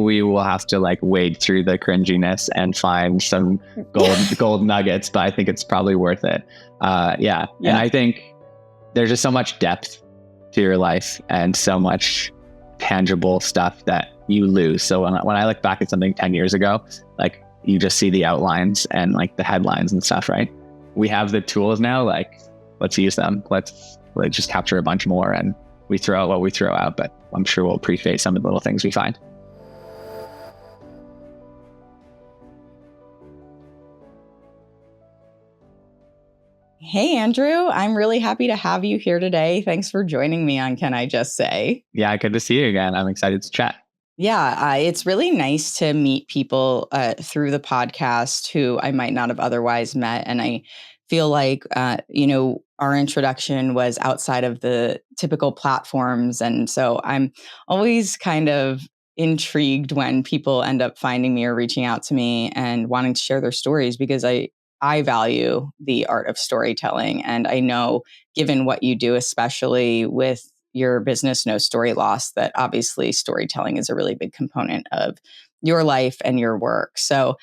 we will have to like wade through the cringiness and find some gold nuggets, but I think it's probably worth it. Yeah. And I think there's just so much depth to your life and so much tangible stuff that you lose. So when I look back at something 10 years ago, like you just see the outlines and like the headlines and stuff, right? We have the tools now, like let's use them. Let's just capture a bunch more, and we throw out what we throw out, but I'm sure we'll appreciate some of the little things we find. Hey, Andrew, I'm really happy to have you here today. Thanks for joining me on Can I Just Say? Yeah, good to see you again. I'm excited to chat. Yeah, it's really nice to meet people through the podcast who I might not have otherwise met. And I feel like, our introduction was outside of the typical platforms. And so I'm always kind of intrigued when people end up finding me or reaching out to me and wanting to share their stories, because I value the art of storytelling. And I know, given what you do, especially with your business, No Story Lost, that obviously storytelling is a really big component of your life and your work. So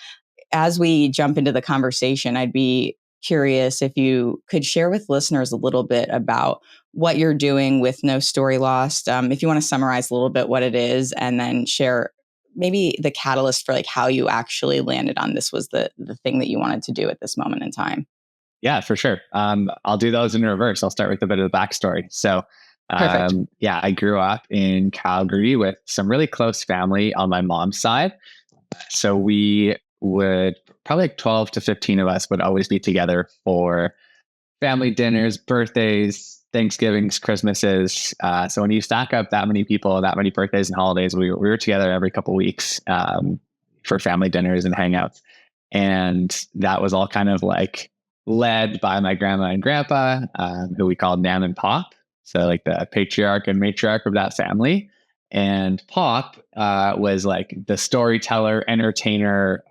as we jump into the conversation, I'd be curious if you could share with listeners a little bit about what you're doing with No Story Lost. If you want to summarize a little bit what it is, and then share maybe the catalyst for like how you actually landed on this was the thing that you wanted to do at this moment in time. Yeah, for sure. I'll do those in reverse. I'll start with a bit of the backstory. So I grew up in Calgary with some really close family on my mom's side. So we would probably like 12 to 15 of us would always be together for family dinners, birthdays, Thanksgivings, Christmases. So when you stack up that many people, that many birthdays and holidays, we were together every couple of weeks for family dinners and hangouts. And that was all kind of like led by my grandma and grandpa, who we called Nam and Pop. So like the patriarch and matriarch of that family. And Pop was like the storyteller, entertainer,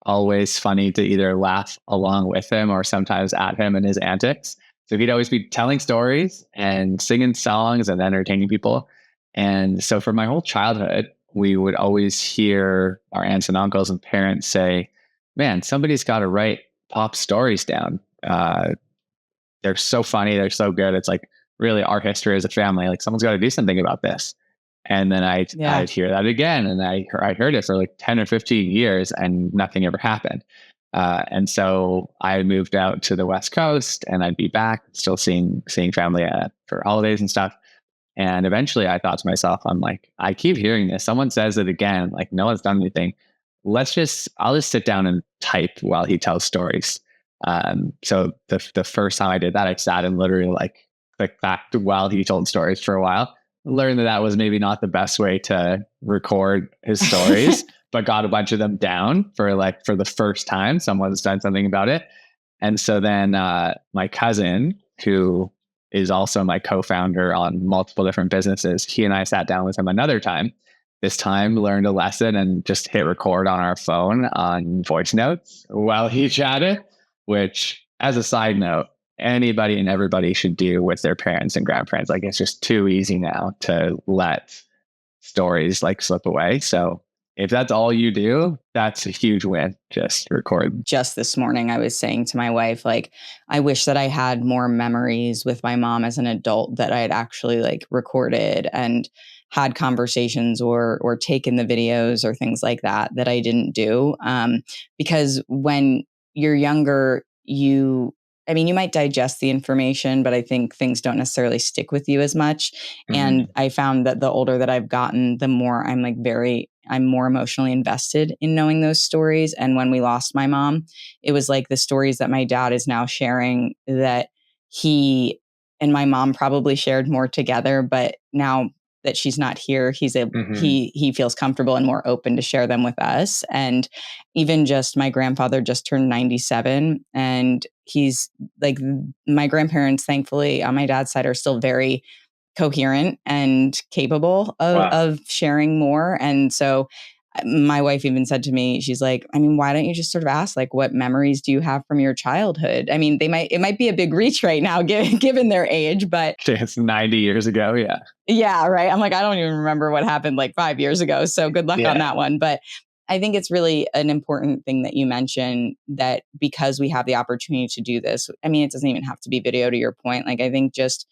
always funny to either laugh along with him or sometimes at him and his antics. So he'd always be telling stories and singing songs and entertaining people. And so for my whole childhood, we would always hear our aunts and uncles and parents say, man, somebody's got to write Pop stories down. They're so funny. They're so good. It's like really our history as a family. Like someone's got to do something about this. And then I'd hear that again. And I heard it for like 10 or 15 years and nothing ever happened. And so I moved out to the West Coast, and I'd be back still seeing family for holidays and stuff. And eventually I thought to myself, I'm like, I keep hearing this. Someone says it again, like no one's done anything. I'll just sit down and type while he tells stories. So the first time I did that, I sat and literally like clicked back while he told stories for a while. Learned that was maybe not the best way to record his stories, but got a bunch of them down for the first time someone's done something about it. And so then my cousin, who is also my co-founder on multiple different businesses, he and I sat down with him another time. This time learned a lesson and just hit record on our phone on voice notes while he chatted, which, as a side note, anybody and everybody should do with their parents and grandparents. Like it's just too easy now to let stories like slip away. So if that's all you do, that's a huge win. Just record. Just this morning, I was saying to my wife, like, I wish that I had more memories with my mom as an adult that I had actually like recorded and had conversations or taken the videos or things like that I didn't do. Because when you're younger, you might digest the information, but I think things don't necessarily stick with you as much. Mm-hmm. And I found that the older that I've gotten, the more I'm more emotionally invested in knowing those stories. And when we lost my mom, it was like the stories that my dad is now sharing that he and my mom probably shared more together, but now that she's not here, he feels comfortable and more open to share them with us. And even just my grandfather just turned 97, and he's like, my grandparents, thankfully, on my dad's side, are still very coherent and capable of sharing more. And so my wife even said to me, she's like, I mean, why don't you just sort of ask, like, what memories do you have from your childhood? I mean, it might be a big reach right now, given their age, but it's 90 years ago. Yeah. Yeah, right. I'm like, I don't even remember what happened like 5 years ago. So good luck on Yeah. that one. But I think it's really an important thing that you mentioned, that because we have the opportunity to do this, I mean, it doesn't even have to be video, to your point. Like, I think just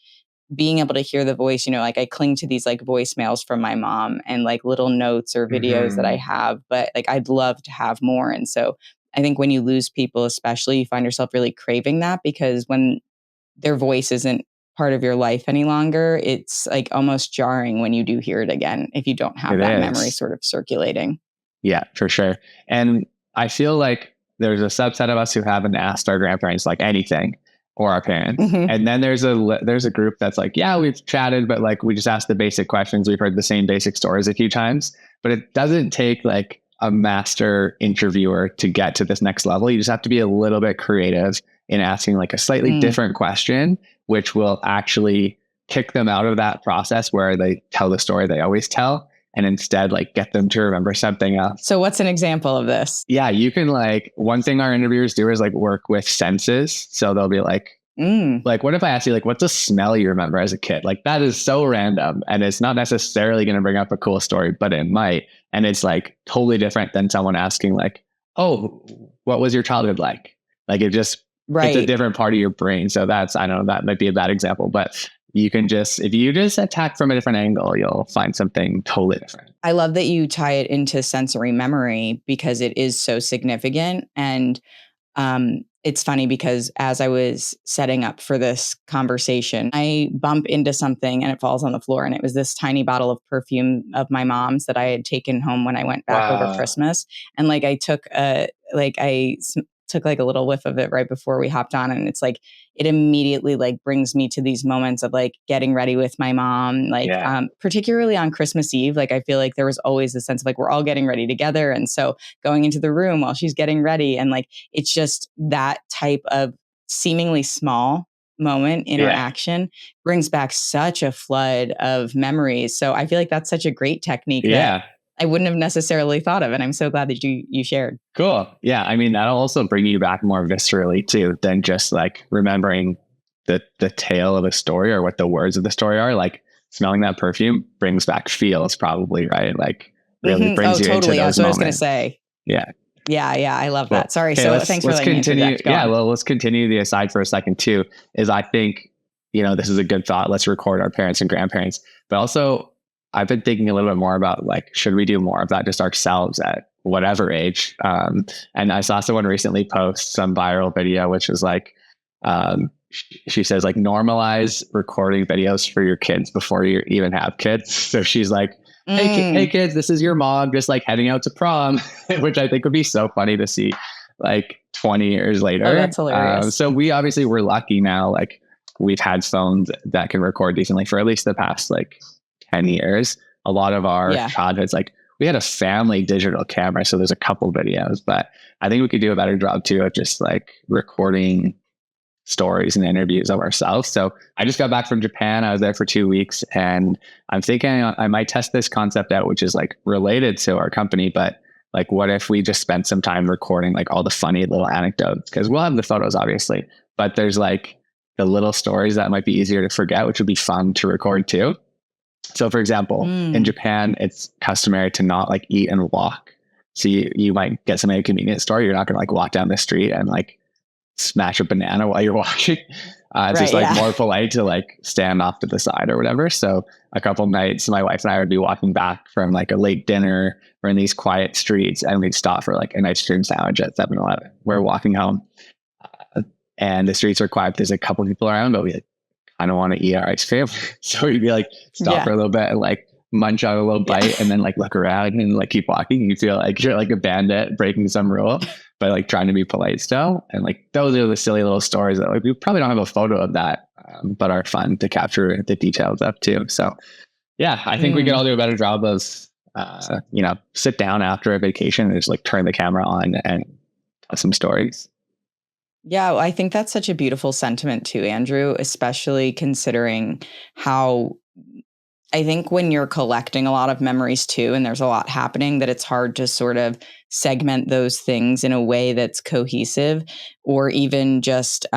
being able to hear the voice, like I cling to these like voicemails from my mom and like little notes or videos that I have, but like I'd love to have more. And so I think when you lose people, especially, you find yourself really craving that, because when their voice isn't part of your life any longer, it's like almost jarring when you do hear it again, if you don't have It that memory is. sort of circulating. Yeah, for sure. And I feel like there's a subset of us who haven't asked our grandparents like anything, or our parents. Mm-hmm. And then there's a group that's like, yeah, we've chatted, but like we just asked the basic questions. We've heard the same basic stories a few times, but it doesn't take like a master interviewer to get to this next level. You just have to be a little bit creative in asking like a slightly different question, which will actually kick them out of that process where they tell the story they always tell, and instead like get them to remember something else. So what's an example of this? Yeah, you can like, one thing our interviewers do is like work with senses. So they'll be like, what if I ask you like, what's a smell you remember as a kid? Like that is so random, and it's not necessarily going to bring up a cool story, but it might. And it's like totally different than someone asking like, oh, what was your childhood like? Like it just, it's a different part of your brain. So that's, I don't know, that might be a bad example, but you can just, if you just attack from a different angle, you'll find something totally different. I love that you tie it into sensory memory, because it is so significant. And it's funny because as I was setting up for this conversation, I bump into something and it falls on the floor. And it was this tiny bottle of perfume of my mom's that I had taken home when I went back over Christmas. And like I took took like a little whiff of it right before we hopped on, and it's like it immediately like brings me to these moments of like getting ready with my mom, like particularly on Christmas Eve. Like I feel like there was always the sense of like we're all getting ready together, and so going into the room while she's getting ready, and like it's just that type of seemingly small moment interaction brings back such a flood of memories. So I feel like that's such a great technique that I wouldn't have necessarily thought of. And I'm so glad that you shared. Cool. Yeah. I mean, that'll also bring you back more viscerally too, than just like remembering the tale of a story or what the words of the story are. Like smelling that perfume brings back feels, probably, right? Like really brings you into those That's what moments. I was going to say. Yeah. Yeah. I love that. Sorry. Okay, so thanks for letting me interject. Yeah. Well, let's continue the aside for a second too, is I think, this is a good thought. Let's record our parents and grandparents, but also I've been thinking a little bit more about like, should we do more of that just ourselves at whatever age? And I saw someone recently post some viral video, which was like, she says like, normalize recording videos for your kids before you even have kids. So she's like, hey kids, this is your mom just like heading out to prom, which I think would be so funny to see like 20 years later. Oh, that's hilarious. So we obviously we're lucky now. Like we've had phones that can record decently for at least the past like 10 years. A lot of our childhoods, like we had a family digital camera, so there's a couple videos, but I think we could do a better job too of just like recording stories and interviews of ourselves. So I just got back from Japan. I was there for 2 weeks, and I'm thinking I might test this concept out, which is like related to our company, but like what if we just spent some time recording like all the funny little anecdotes, because we'll have the photos obviously, but there's like the little stories that might be easier to forget, which would be fun to record too. So for example, in Japan, it's customary to not like eat and walk. So you might get something at a convenience store. You're not going to like walk down the street and like smash a banana while you're walking. It's just like more polite to like stand off to the side or whatever. So a couple of nights, my wife and I would be walking back from like a late dinner or in these quiet streets, and we'd stop for like an ice cream sandwich at 7-Eleven. We're walking home and the streets are quiet. There's a couple of people around, but we like, I don't want to eat our ice cream. So we'd be like, stop for a little bit and like munch on a little bite and then like look around and like keep walking. You feel like you're like a bandit breaking some rule, but like trying to be polite still. And like those are the silly little stories that like we probably don't have a photo of that, but are fun to capture the details of too. So yeah, I think we could all do a better job of, sit down after a vacation and just like turn the camera on and tell some stories. Yeah, well, I think that's such a beautiful sentiment too, Andrew, especially considering how I think when you're collecting a lot of memories too, and there's a lot happening, that it's hard to sort of segment those things in a way that's cohesive or even just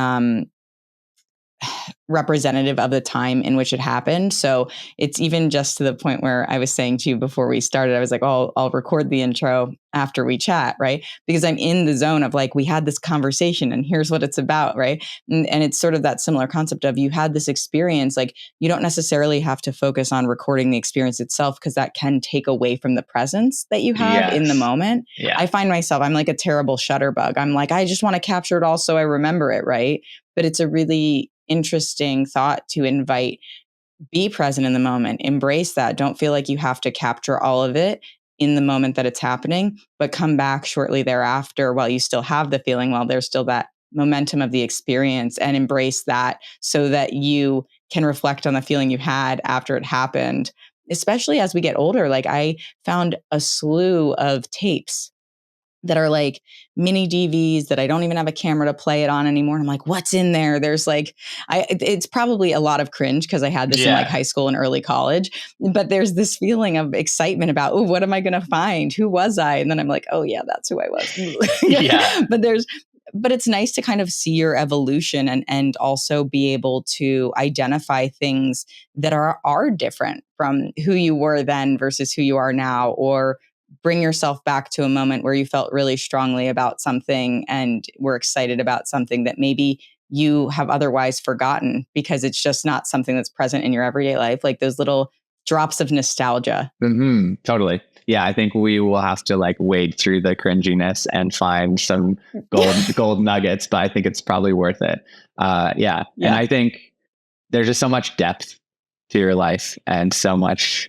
representative of the time in which it happened. So it's even just to the point where I was saying to you before we started, I was like, oh, I'll record the intro after we chat, right? Because I'm in the zone of like, we had this conversation and here's what it's about, right? And it's sort of that similar concept of you had this experience, like you don't necessarily have to focus on recording the experience itself because that can take away from the presence that you have in the Yes. moment. Yeah. I find myself, I'm like a terrible shutterbug. I'm like, I just want to capture it all so I remember it, right? But it's a really interesting thought to invite, be present in the moment, embrace that. Don't feel like you have to capture all of it in the moment that it's happening, but come back shortly thereafter while you still have the feeling, while there's still that momentum of the experience, and embrace that so that you can reflect on the feeling you had after it happened. Especially as we get older, like I found a slew of tapes that are like mini DVs that I don't even have a camera to play it on anymore. And I'm like, what's in there? There's like, it's probably a lot of cringe because I had this in like high school and early college, but there's this feeling of excitement about, oh, what am I going to find? Who was I? And then I'm like, oh yeah, that's who I was. Yeah. But it's nice to kind of see your evolution and also be able to identify things that are different from who you were then versus who you are now, or bring yourself back to a moment where you felt really strongly about something and were excited about something that maybe you have otherwise forgotten because it's just not something that's present in your everyday life, like those little drops of nostalgia. Totally. Yeah, I think we will have to like wade through the cringiness and find some gold nuggets, but I think it's probably worth it. Yeah. And I think there's just so much depth to your life and so much,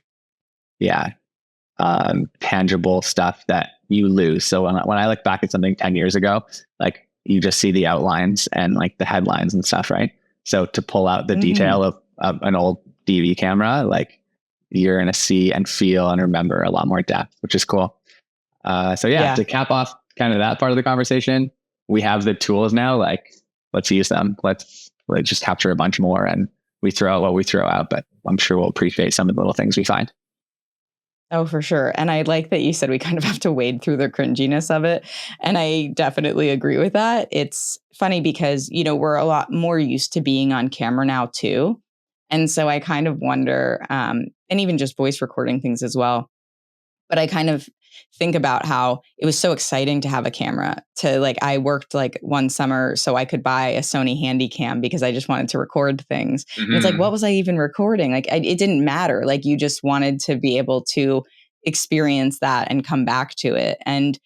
tangible stuff that you lose. So when I look back at something 10 years ago, like you just see the outlines and like the headlines and stuff, right? So to pull out the detail of an old DV camera, like you're going to see and feel and remember a lot more depth, which is cool. To cap off kind of that part of the conversation, we have the tools now, like let's use them. Let's just capture a bunch more, and we throw out what we throw out, but I'm sure we'll appreciate some of the little things we find. Oh, for sure. And I like that you said we kind of have to wade through the cringiness of it. And I definitely agree with that. It's funny because, we're a lot more used to being on camera now too. And so I kind of wonder, and even just voice recording things as well. But I kind of think about how it was so exciting to have a camera to like, I worked like one summer so I could buy a Sony Handycam because I just wanted to record things. And it's like, what was I even recording? Like, it didn't matter. Like you just wanted to be able to experience that and come back to it. And,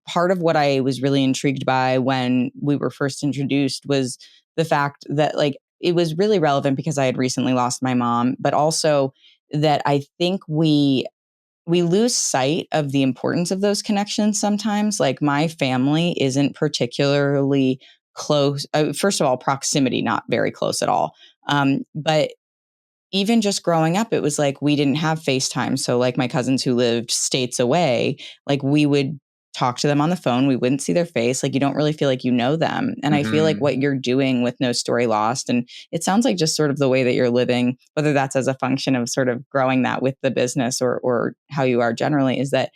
part of what I was really intrigued by when we were first introduced was the fact that like, it was really relevant because I had recently lost my mom, but also that I think we lose sight of the importance of those connections sometimes. Like my family isn't particularly close. First of all, proximity, not very close at all. But even just growing up, it was like we didn't have FaceTime. So like my cousins who lived states away, like we would talk to them on the phone. We wouldn't see their face. Like you don't really feel like you know them. And I feel like what you're doing with No Story Lost, and it sounds like just sort of the way that you're living, whether that's as a function of sort of growing that with the business or how you are generally, is that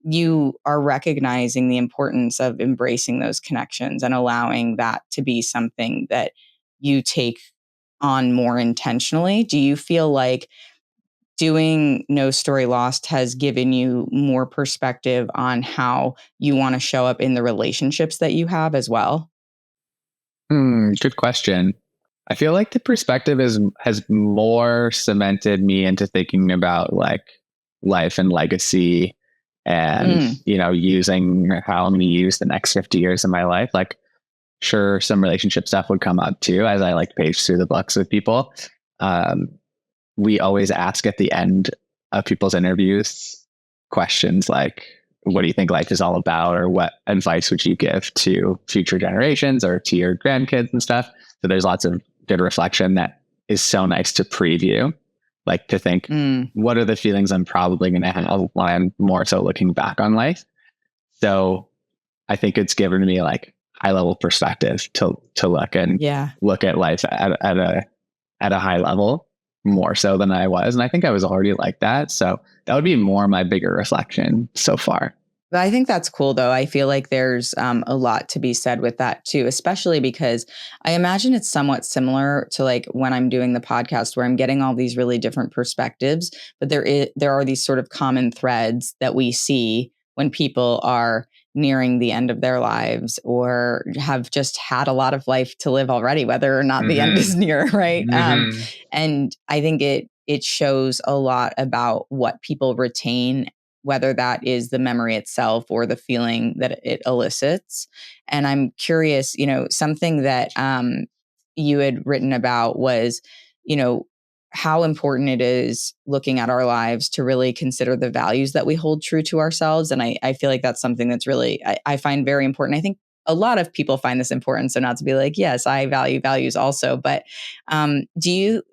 you are recognizing the importance of embracing those connections and allowing that to be something that you take on more intentionally. Do you feel like doing No Story Lost has given you more perspective on how you want to show up in the relationships that you have as well? Good question. I feel like the perspective has more cemented me into thinking about like life and legacy and, using how I'm going to use the next 50 years of my life. Like, sure, some relationship stuff would come up too, as I like page through the books with people. We always ask at the end of people's interviews questions like, what do you think life is all about? Or what advice would you give to future generations or to your grandkids and stuff? So there's lots of good reflection that is so nice to preview, like to think, what are the feelings I'm probably going to have when I'm more so looking back on life? So I think it's given me like high level perspective to look and look at life at a high level. more so than I was. And I think I was already like that. So that would be more my bigger reflection so far. I think that's cool, though. I feel like there's a lot to be said with that, too, especially because I imagine it's somewhat similar to like when I'm doing the podcast where I'm getting all these really different perspectives. But there are these sort of common threads that we see when people are nearing the end of their lives or have just had a lot of life to live already, whether or not the end is near, right? And I think it shows a lot about what people retain, whether that is the memory itself or the feeling that it elicits. And I'm curious, something that you had written about was, how important it is looking at our lives to really consider the values that we hold true to ourselves. And I feel like that's something that's really, I find very important. I think a lot of people find this important. So not to be like, yes, I value values also, but do you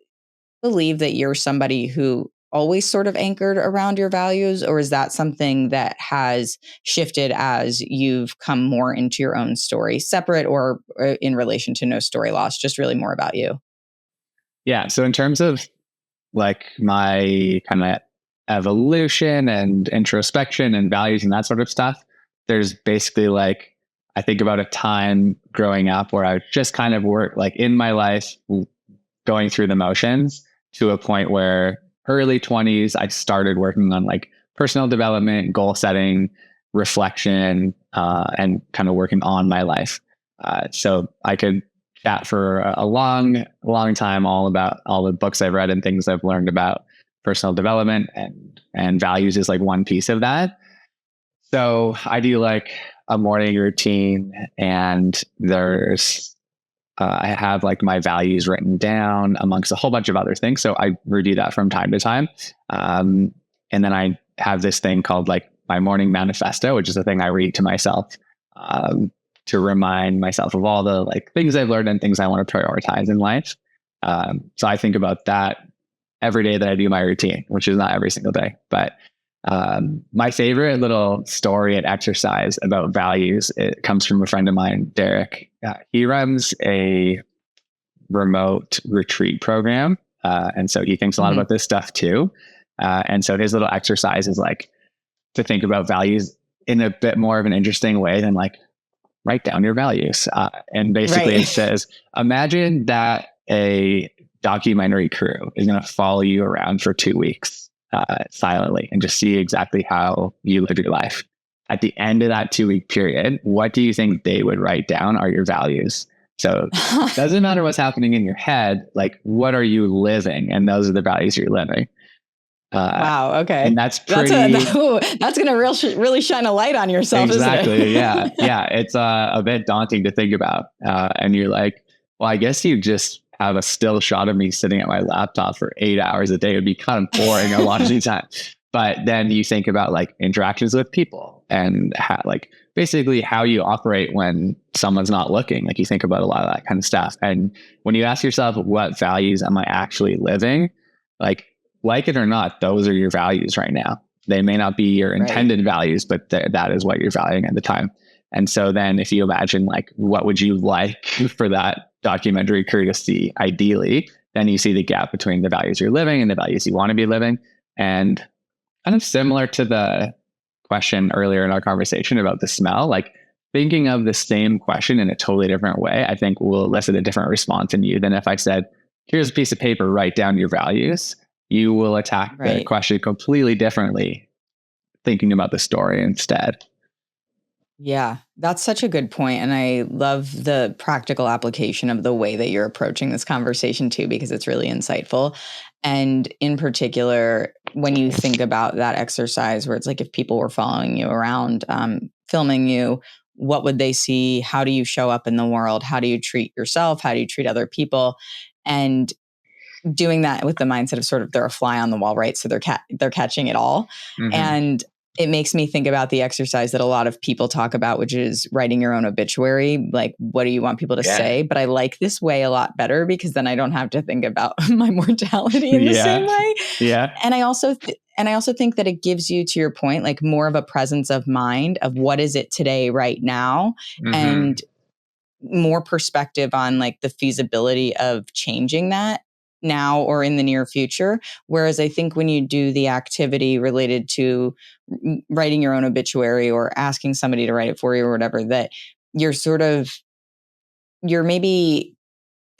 believe that you're somebody who always sort of anchored around your values, or is that something that has shifted as you've come more into your own story, separate or in relation to No Story Lost, just really more about you? Yeah. So in terms of like my kind of evolution and introspection and values and that sort of stuff, there's basically like, I think about a time growing up where I just kind of work like in my life, going through the motions to a point where early 20s, I started working on like personal development, goal setting, reflection, and kind of working on my life. So I could chat for a long time all about all the books I've read and things I've learned about personal development, and values is like one piece of that. So I do like a morning routine, and I have like my values written down amongst a whole bunch of other things. So I redo that from time to time. And then I have this thing called like my morning manifesto, which is a thing I read to myself, to remind myself of all the like things I've learned and things I want to prioritize in life. So I think about that every day that I do my routine, which is not every single day, but my favorite little story and exercise about values, it comes from a friend of mine, Derek. He runs a remote retreat program. And so he thinks a lot about this stuff too. And so his little exercise is like to think about values in a bit more of an interesting way than like write down your values. And basically it says, imagine that a documentary crew is going to follow you around for 2 weeks. Silently, and just see exactly how you live your life. At the end of that 2-week period, what do you think they would write down are your values? So it doesn't matter what's happening in your head, like what are you living? And those are the values you're living. Wow. Okay. And that's pretty. That's going to really shine a light on yourself. Exactly. Isn't it? Yeah. Yeah. It's a bit daunting to think about. And you're like, well, I guess you just have a still shot of me sitting at my laptop for 8 hours a day. It would be kind of boring a lot of the time. But then you think about like interactions with people and like basically how you operate when someone's not looking. Like you think about a lot of that kind of stuff. And when you ask yourself, what values am I actually living? Like it or not, those are your values right now. They may not be your intended values, but that is what you're valuing at the time. And so then if you imagine like, what would you like for that documentary crew to see ideally, then you see the gap between the values you're living and the values you want to be living. And kind of similar to the question earlier in our conversation about the smell, like thinking of the same question in a totally different way, I think will elicit a different response in you than if I said, here's a piece of paper, write down your values. You will attack the question completely differently, thinking about the story instead. Yeah, that's such a good point. And I love the practical application of the way that you're approaching this conversation too, because it's really insightful. And in particular, when you think about that exercise where it's like if people were following you around, filming you, what would they see? How do you show up in the world? How do you treat yourself? How do you treat other people? And doing that with the mindset of sort of they're a fly on the wall, right? So they're catching it all. And it makes me think about the exercise that a lot of people talk about, which is writing your own obituary. Like, what do you want people to say? But I like this way a lot better because then I don't have to think about my mortality in the same way. Yeah. And I also think that it gives you, to your point, like more of a presence of mind of what is it today, right now, and more perspective on like the feasibility of changing that now or in the near future. Whereas I think when you do the activity related to writing your own obituary or asking somebody to write it for you or whatever, that you're you're maybe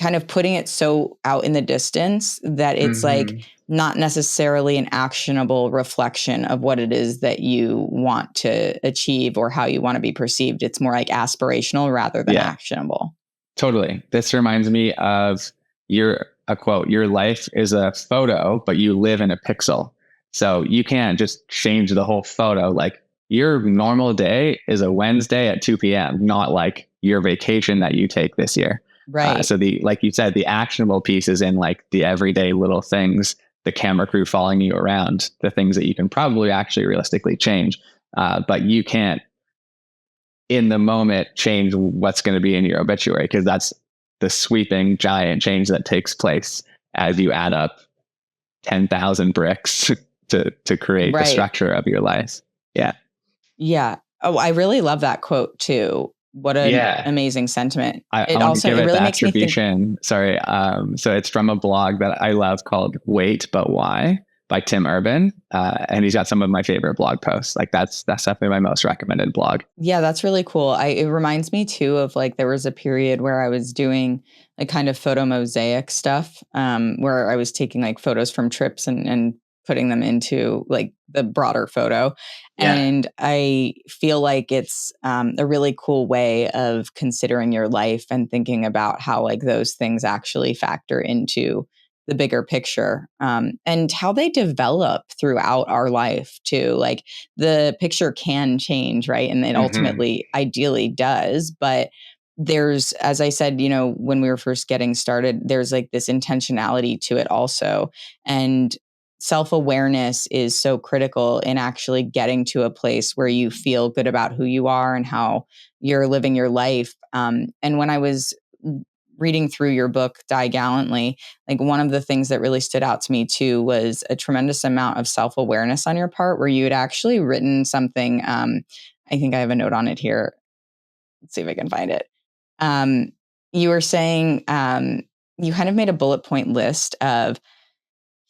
kind of putting it so out in the distance that it's like not necessarily an actionable reflection of what it is that you want to achieve or how you want to be perceived. It's more like aspirational rather than actionable. Totally. This reminds me of a quote, your life is a photo, but you live in a pixel. So you can't just change the whole photo. Like your normal day is a Wednesday at 2 p.m., not like your vacation that you take this year. Right. So like you said, the actionable piece is in like the everyday little things, the camera crew following you around, the things that you can probably actually realistically change. But you can't in the moment change what's going to be in your obituary, because that's the sweeping giant change that takes place as you add up 10,000 bricks to create the structure of your life. Yeah. Yeah. Oh, I really love that quote too. What an amazing sentiment. I want to give it the attribution. Sorry. So it's from a blog that I love called Wait, But Why by Tim Urban. And he's got some of my favorite blog posts. Like that's definitely my most recommended blog. Yeah, that's really cool. It reminds me too of like, there was a period where I was doing like kind of photo mosaic stuff, where I was taking like photos from trips and putting them into like the broader photo. Yeah. And I feel like it's a really cool way of considering your life and thinking about how like those things actually factor into the bigger picture, and how they develop throughout our life too. Like the picture can change, right? And it ultimately, ideally does. But there's, as I said, you know, when we were first getting started, there's like this intentionality to it also. And self-awareness is so critical in actually getting to a place where you feel good about who you are and how you're living your life. And when I was reading through your book, Die Gallantly, like one of the things that really stood out to me too was a tremendous amount of self-awareness on your part, where you had actually written something. I think I have a note on it here. Let's see if I can find it. You were saying you kind of made a bullet point list of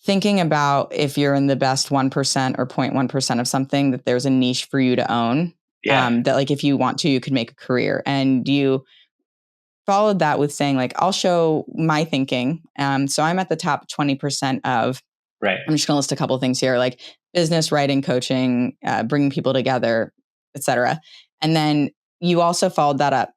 thinking about if you're in the best 1% or 0.1% of something, that there's a niche for you to own. That like if you want to, you could make a career. And you followed that with saying like, I'll show my thinking. So I'm at the top 20% of, right. I'm just going to list a couple of things here, like business, writing, coaching, bringing people together, etc. And then you also followed that up.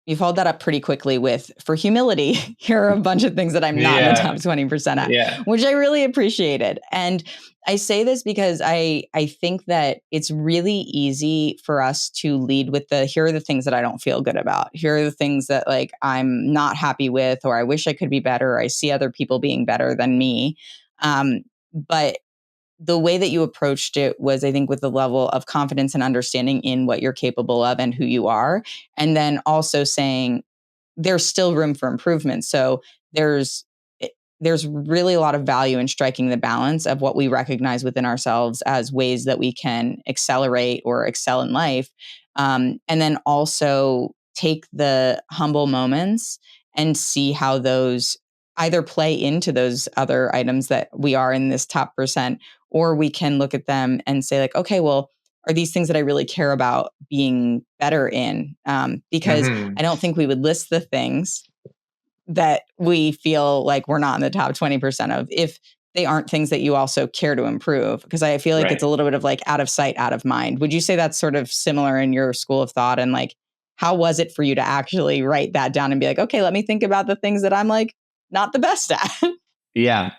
You followed that up pretty quickly with, for humility, here are a bunch of things that I'm not in the top 20% at, which I really appreciated. And I say this because I think that it's really easy for us to lead with here are the things that I don't feel good about. Here are the things that like I'm not happy with, or I wish I could be better, or I see other people being better than me. But the way that you approached it was, I think, with the level of confidence and understanding in what you're capable of and who you are. And then also saying there's still room for improvement. So there's really a lot of value in striking the balance of what we recognize within ourselves as ways that we can accelerate or excel in life. And then also take the humble moments and see how those either play into those other items that we are in this top percent, or we can look at them and say like, okay, well, are these things that I really care about being better in? Because I don't think we would list the things that we feel like we're not in the top 20% of if they aren't things that you also care to improve. Because I feel like it's a little bit of like out of sight, out of mind. Would you say that's sort of similar in your school of thought? And like, how was it for you to actually write that down and be like, okay, let me think about the things that I'm like not the best at? Yeah.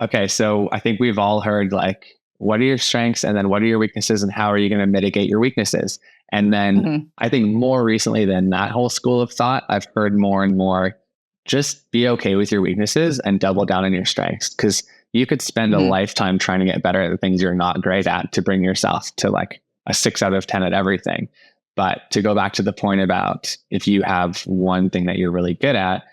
Okay. So I think we've all heard like, what are your strengths? And then what are your weaknesses? And how are you going to mitigate your weaknesses? And then I think more recently than that whole school of thought, I've heard more and more, just be okay with your weaknesses and double down on your strengths. Because you could spend a lifetime trying to get better at the things you're not great at to bring yourself to like a 6 out of 10 at everything. But to go back to the point about if you have one thing that you're really good at,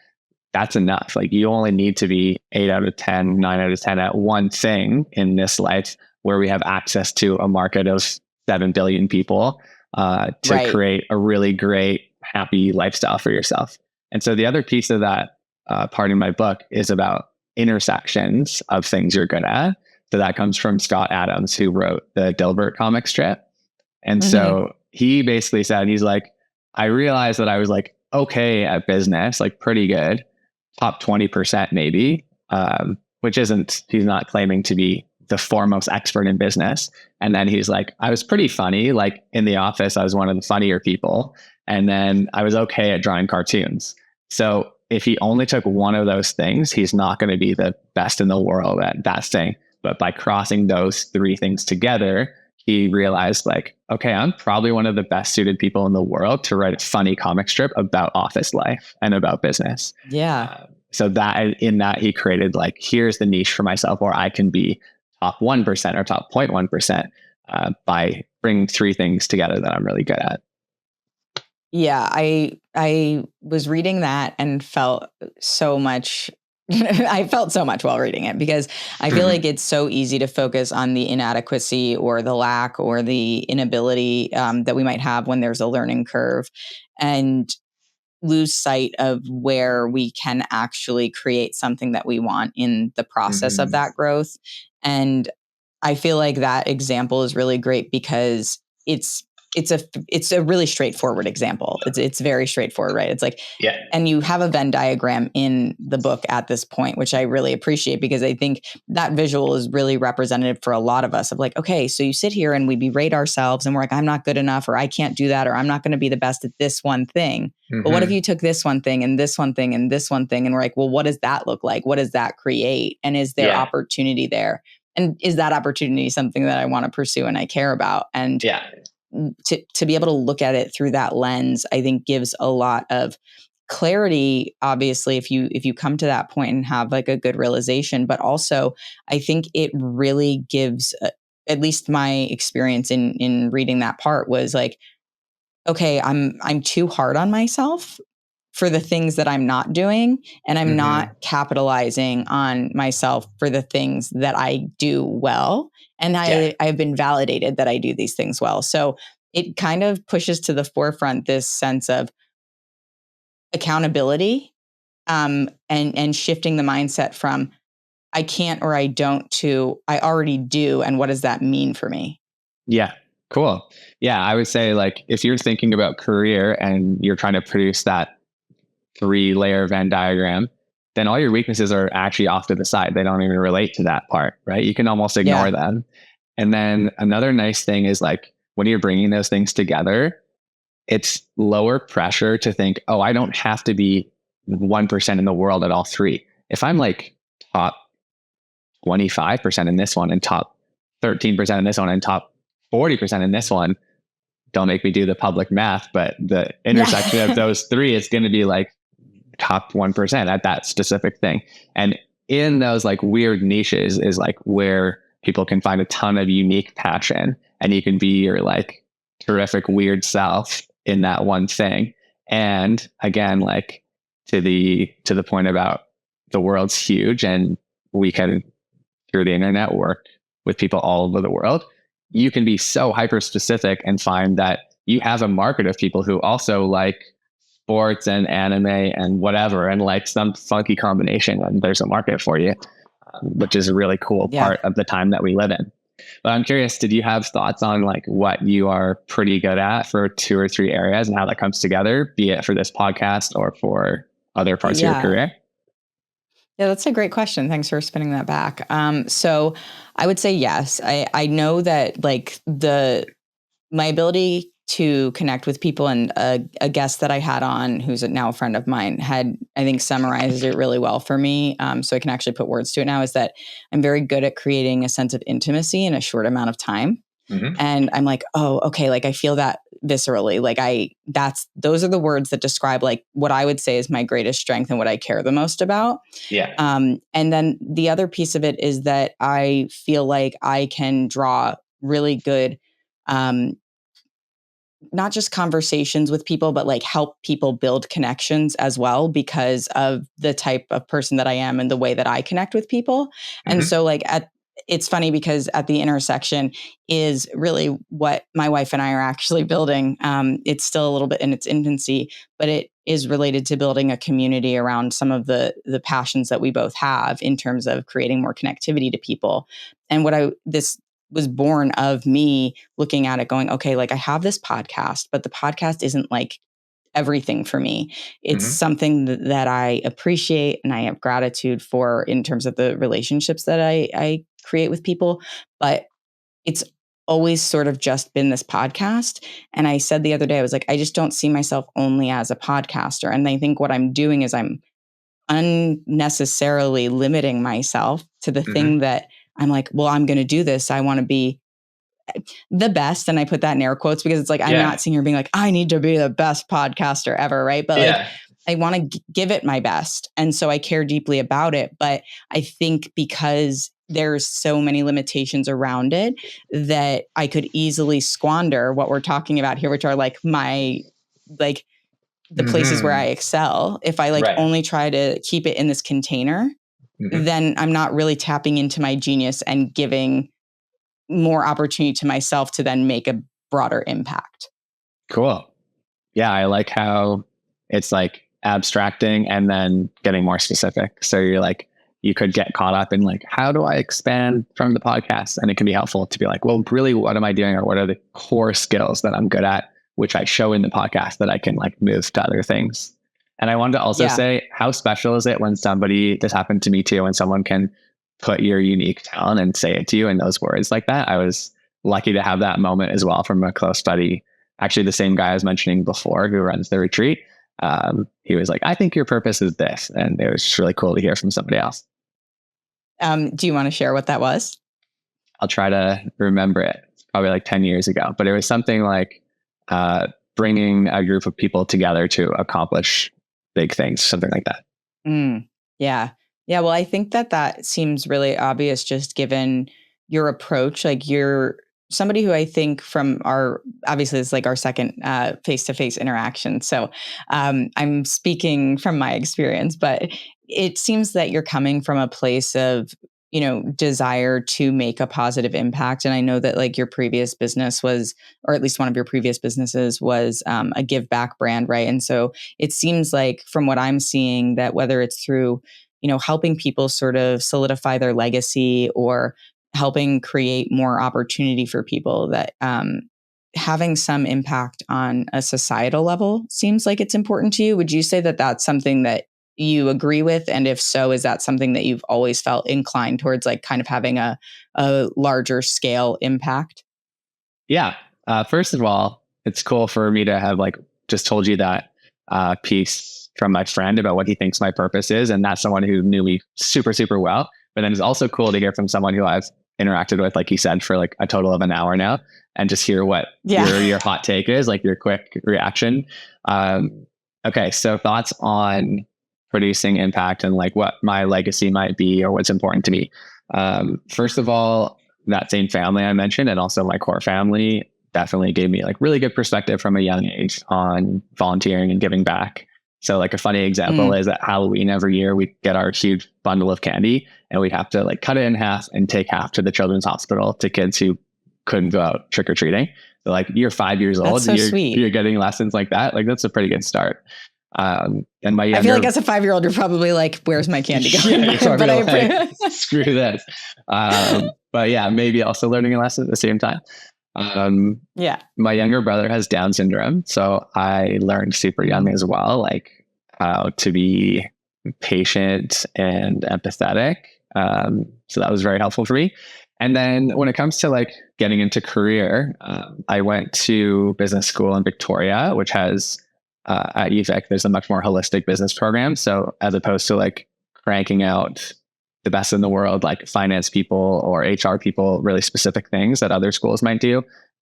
that's enough. Like you only need to be 8 out of 10, 9 out of 10 at one thing in this life where we have access to a market of 7 billion people to create a really great, happy lifestyle for yourself. And so the other piece of that part in my book is about intersections of things you're good at. So that comes from Scott Adams, who wrote the Dilbert comic strip. And so he basically said, he's like, I realized that I was like, okay at business, like pretty good, top 20% maybe, which isn't, he's not claiming to be the foremost expert in business. And then he's like, I was pretty funny. Like in the office, I was one of the funnier people. And then I was okay at drawing cartoons. So if he only took one of those things, he's not going to be the best in the world at that thing. But by crossing those three things together, he realized like, okay, I'm probably one of the best suited people in the world to write a funny comic strip about office life and about business. Yeah. So that in that he created like, here's the niche for myself where I can be top 1% or top 0.1% by bringing three things together that I'm really good at. Yeah, I was reading that and felt so much. I felt so much while reading it because I feel like it's so easy to focus on the inadequacy or the lack or the inability that we might have when there's a learning curve, and lose sight of where we can actually create something that we want in the process of that growth. And I feel like that example is really great because it's a really straightforward example. It's very straightforward, right? It's like, yeah. And you have a Venn diagram in the book at this point, which I really appreciate because I think that visual is really representative for a lot of us of like, okay, so you sit here and we berate ourselves and we're like, I'm not good enough, or I can't do that, or I'm not going to be the best at this one thing. But what if you took this one thing and this one thing and this one thing? And we're like, well, what does that look like? What does that create? And is there opportunity there? And is that opportunity something that I want to pursue and I care about? And to be able to look at it through that lens, I think gives a lot of clarity, obviously, if you come to that point and have like a good realization. But also I think it really gives, at least my experience in reading that part was like, okay, I'm too hard on myself for the things that I'm not doing, and I'm not capitalizing on myself for the things that I do well. And I've been validated that I do these things well. So it kind of pushes to the forefront this sense of accountability, and shifting the mindset from I can't or I don't to I already do. And what does that mean for me? Yeah. Cool. Yeah. I would say like if you're thinking about career and you're trying to produce that 3-layer Venn diagram, then all your weaknesses are actually off to the side. They don't even relate to that part, right? You can almost ignore them. And then another nice thing is like when you're bringing those things together, it's lower pressure to think, oh, I don't have to be 1% in the world at all three. If I'm like top 25% in this one and top 13% in this one and top 40% in this one, don't make me do the public math, but the intersection of those three is going to be like top 1% at that specific thing. And in those like weird niches is like where people can find a ton of unique passion, and you can be your like terrific weird self in that one thing. And again, like to the point about the world's huge and we can through the internet work with people all over the world, you can be so hyper specific and find that you have a market of people who also like sports and anime and whatever, and like some funky combination, and there's a market for you, which is a really cool part of the time that we live in. But I'm curious, did you have thoughts on like what you are pretty good at for 2 or 3 areas and how that comes together, be it for this podcast or for other parts of your career? Yeah, that's a great question. Thanks for spinning that back. So I would say yes. I know that like my ability to connect with people, and a guest that I had on who's now a friend of mine had, I think, summarizes it really well for me. So I can actually put words to it now, is that I'm very good at creating a sense of intimacy in a short amount of time. And I'm like, oh, okay. Like I feel that viscerally. Like those are the words that describe like what I would say is my greatest strength and what I care the most about. And then the other piece of it is that I feel like I can draw really good, not just conversations with people, but like help people build connections as well because of the type of person that I am and the way that I connect with people. And so like it's funny because at the intersection is really what my wife and I are actually building. It's still a little bit in its infancy, but it is related to building a community around some of the passions that we both have in terms of creating more connectivity to people. And this was born of me looking at it going, okay, like I have this podcast, but the podcast isn't like everything for me. It's something that I appreciate and I have gratitude for in terms of the relationships that I create with people. But it's always sort of just been this podcast. And I said the other day, I was like, I just don't see myself only as a podcaster. And I think what I'm doing is I'm unnecessarily limiting myself to the thing that I'm like, well, I'm going to do this. I want to be the best. And I put that in air quotes because it's like, I'm not sitting here being like, I need to be the best podcaster ever. Right. But like, I want to give it my best. And so I care deeply about it. But I think because there's so many limitations around it that I could easily squander what we're talking about here, which are like the places where I excel. If I only try to keep it in this container, then I'm not really tapping into my genius and giving more opportunity to myself to then make a broader impact. Cool. Yeah. I like how it's like abstracting and then getting more specific. So you're like, you could get caught up in like, how do I expand from the podcast? And it can be helpful to be like, well, really, what am I doing? Or what are the core skills that I'm good at, which I show in the podcast that I can like move to other things. And I wanted to also say, how special is it when somebody, this happened to me too, when someone can put your unique talent and say it to you in those words like that. I was lucky to have that moment as well from a close buddy. Actually, the same guy I was mentioning before who runs the retreat. He was like, I think your purpose is this. And it was just really cool to hear from somebody else. Do you want to share what that was? I'll try to remember it. It's probably like 10 years ago, but it was something like bringing a group of people together to accomplish big things, something like that. Yeah. Yeah. Well, I think that seems really obvious just given your approach. Like you're somebody who I think from obviously it's like our second face-to-face interaction. So I'm speaking from my experience, but it seems that you're coming from a place of, desire to make a positive impact. And I know that like your previous business was, or at least one of your previous businesses was a give back brand, right? And so it seems like from what I'm seeing that whether it's through, helping people sort of solidify their legacy or helping create more opportunity for people, that having some impact on a societal level seems like it's important to you. Would you say that that's something that you agree with? And if so, is that something that you've always felt inclined towards, like kind of having a larger scale impact? Yeah. First of all, it's cool for me to have like just told you that piece from my friend about what he thinks my purpose is. And that's someone who knew me super, super well. But then it's also cool to hear from someone who I've interacted with, like you said, for like a total of an hour now, and just hear what your hot take is, like your quick reaction. Okay. So thoughts on producing impact and like what my legacy might be or what's important to me. First of all, that same family I mentioned and also my core family definitely gave me like really good perspective from a young age on volunteering and giving back. So like a funny example is at Halloween every year, we get our huge bundle of candy and we'd have to like cut it in half and take half to the children's hospital to kids who couldn't go out trick-or-treating. So like you're 5 years old, so sweet. You're getting lessons like that. Like that's a pretty good start. And my younger, I feel like as a 5-year-old, you're probably like, where's my candy going? Yeah, but like, screw this. But yeah, maybe also learning a lesson at the same time. My younger brother has Down syndrome. So I learned super young as well, like how to be patient and empathetic. So that was very helpful for me. And then when it comes to like getting into career, I went to business school in Victoria, which has at UVic, there's a much more holistic business program. So as opposed to like cranking out the best in the world, like finance people or HR people, really specific things that other schools might do,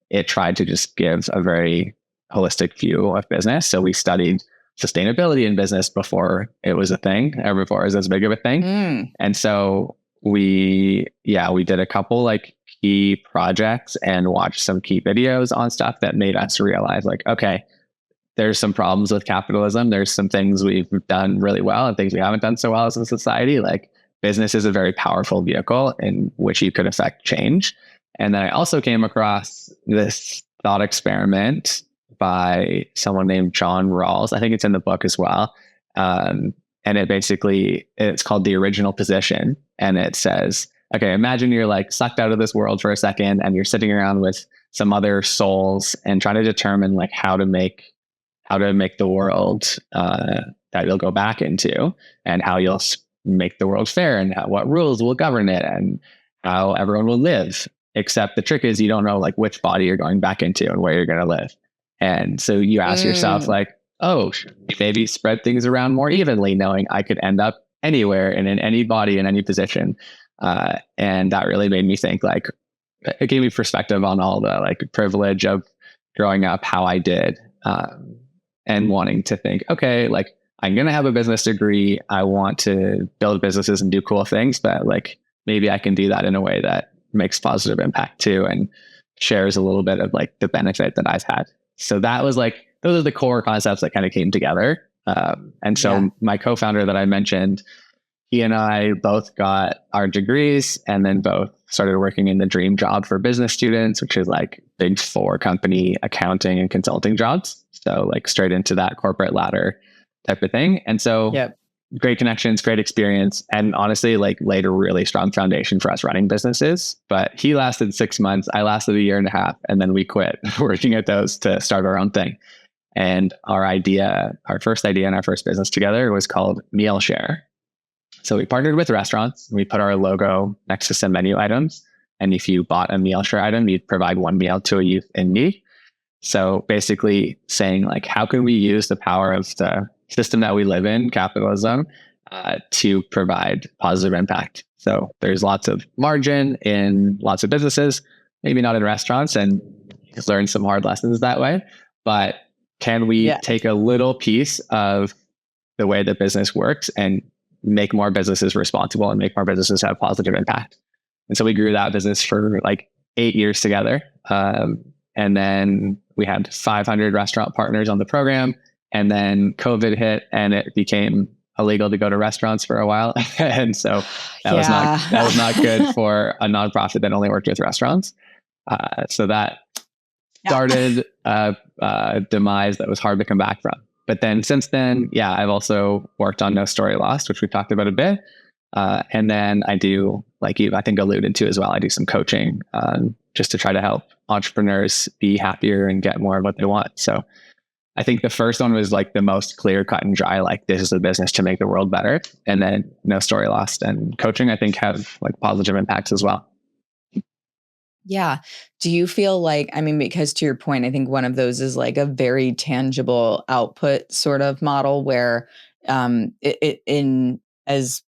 it tried to just give a very holistic view of business. So we studied sustainability in business before it was a thing, or before it was as big of a thing. And so we did a couple like key projects and watched some key videos on stuff that made us realize like, okay, there's some problems with capitalism. There's some things we've done really well and things we haven't done so well as a society. Like business is a very powerful vehicle in which you could affect change. And then I also came across this thought experiment by someone named John Rawls. I think it's in the book as well. And it's called The Original Position. And it says, okay, imagine you're like sucked out of this world for a second and you're sitting around with some other souls and trying to determine like how to make the world that you'll go back into, and how you'll make the world fair, and what rules will govern it, and how everyone will live. Except the trick is you don't know like which body you're going back into and where you're going to live. And so you ask yourself like, oh, maybe spread things around more evenly, knowing I could end up anywhere and in any body in any position. And that really made me think, like, it gave me perspective on all the like privilege of growing up, how I did, and wanting to think, okay, like I'm going to have a business degree. I want to build businesses and do cool things, but like maybe I can do that in a way that makes positive impact too, and shares a little bit of like the benefit that I've had. So that was like, those are the core concepts that kind of came together. And so my co-founder that I mentioned, he and I both got our degrees and then both started working in the dream job for business students, which is like big four company accounting and consulting jobs. So like straight into that corporate ladder type of thing. And so great connections, great experience, and honestly, like laid a really strong foundation for us running businesses. But he lasted 6 months. I lasted a year and a half, and then we quit working at those to start our own thing. And our first idea in our first business together was called Meal Share. So we partnered with restaurants. We put our logo next to some menu items. And if you bought a meal share item, you'd provide one meal to a youth in need. So basically saying like, how can we use the power of the system that we live in, capitalism, to provide positive impact? So there's lots of margin in lots of businesses, maybe not in restaurants, and learn some hard lessons that way. But can we take a little piece of the way that business works and make more businesses responsible and make more businesses have positive impact? And so we grew that business for like 8 years together. And then we had 500 restaurant partners on the program. And then COVID hit and it became illegal to go to restaurants for a while. And so that was not good for a nonprofit that only worked with restaurants. So that started a demise that was hard to come back from. But then since then, I've also worked on No Story Lost, which we talked about a bit. And then I do, like you, I think alluded to as well, I do some coaching just to try to help entrepreneurs be happier and get more of what they want. So I think the first one was like the most clear, cut and dry, like this is a business to make the world better. And then No Story Lost and coaching, I think, have like positive impacts as well. Yeah. Do you feel like, I mean, because to your point, I think one of those is like a very tangible output sort of model where in as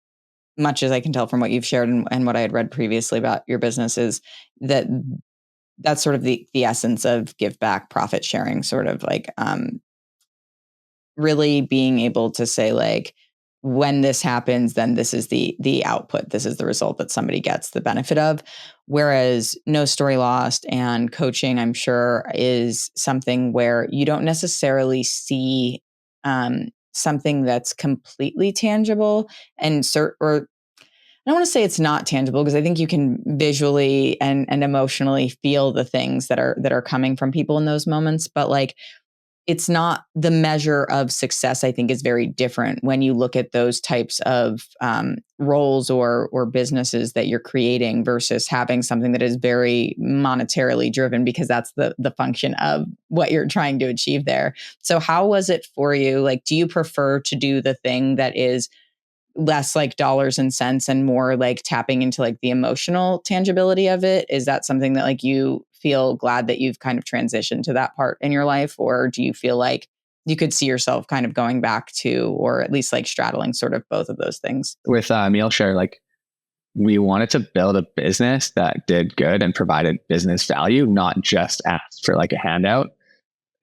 much as I can tell from what you've shared and what I had read previously about your business is that's sort of the essence of give back, profit sharing, sort of like really being able to say like, when this happens, then this is the output. This is the result that somebody gets the benefit of. Whereas No Story Lost and coaching, I'm sure, is something where you don't necessarily see something that's completely tangible or I don't want to say it's not tangible because I think you can visually and emotionally feel the things that are coming from people in those moments. But like, it's not the measure of success, I think, is very different when you look at those types of roles or businesses that you're creating versus having something that is very monetarily driven, because that's the function of what you're trying to achieve there. So how was it for you? Like, do you prefer to do the thing that is less like dollars and cents and more like tapping into like the emotional tangibility of it? Is that something that like you feel glad that you've kind of transitioned to that part in your life? Or do you feel like you could see yourself kind of going back to, or at least like straddling sort of both of those things? With Meal Share, like we wanted to build a business that did good and provided business value, not just asked for like a handout.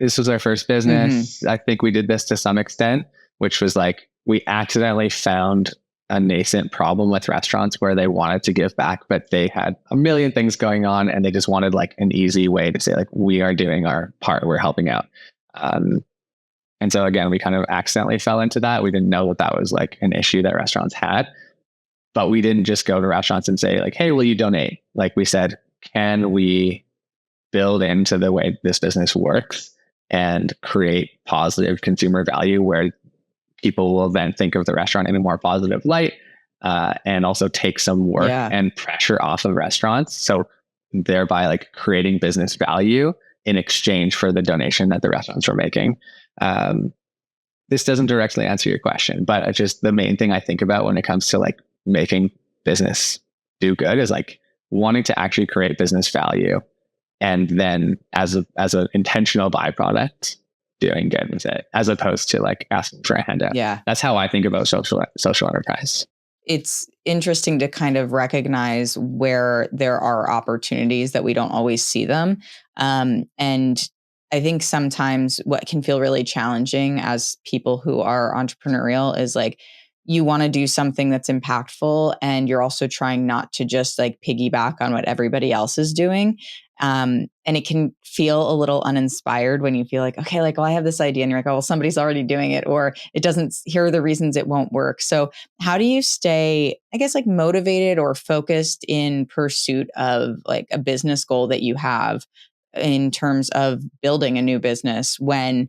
This was our first business. Mm-hmm. I think we did this to some extent, which was like, we accidentally found a nascent problem with restaurants where they wanted to give back, but they had a million things going on and they just wanted like an easy way to say like, we are doing our part, we're helping out. And so again, we kind of accidentally fell into that. We didn't know that was like an issue that restaurants had. But we didn't just go to restaurants and say like, hey, will you donate? Like we said, can we build into the way this business works and create positive consumer value where people will then think of the restaurant in a more positive light, and also take some work and pressure off of restaurants. So thereby like creating business value in exchange for the donation that the restaurants were making. This doesn't directly answer your question, but it's just the main thing I think about when it comes to like making business do good is like wanting to actually create business value, and then as an intentional byproduct, doing good with it, as opposed to like asking for a handout. Yeah. That's how I think about social enterprise. It's interesting to kind of recognize where there are opportunities that we don't always see them. And I think sometimes what can feel really challenging as people who are entrepreneurial is like, you want to do something that's impactful, and you're also trying not to just like piggyback on what everybody else is doing. And it can feel a little uninspired when you feel like, okay, like, well, I have this idea, and you're like, oh, well, somebody's already doing it, or it doesn't, here are the reasons it won't work. So how do you stay, I guess, like motivated or focused in pursuit of like a business goal that you have in terms of building a new business when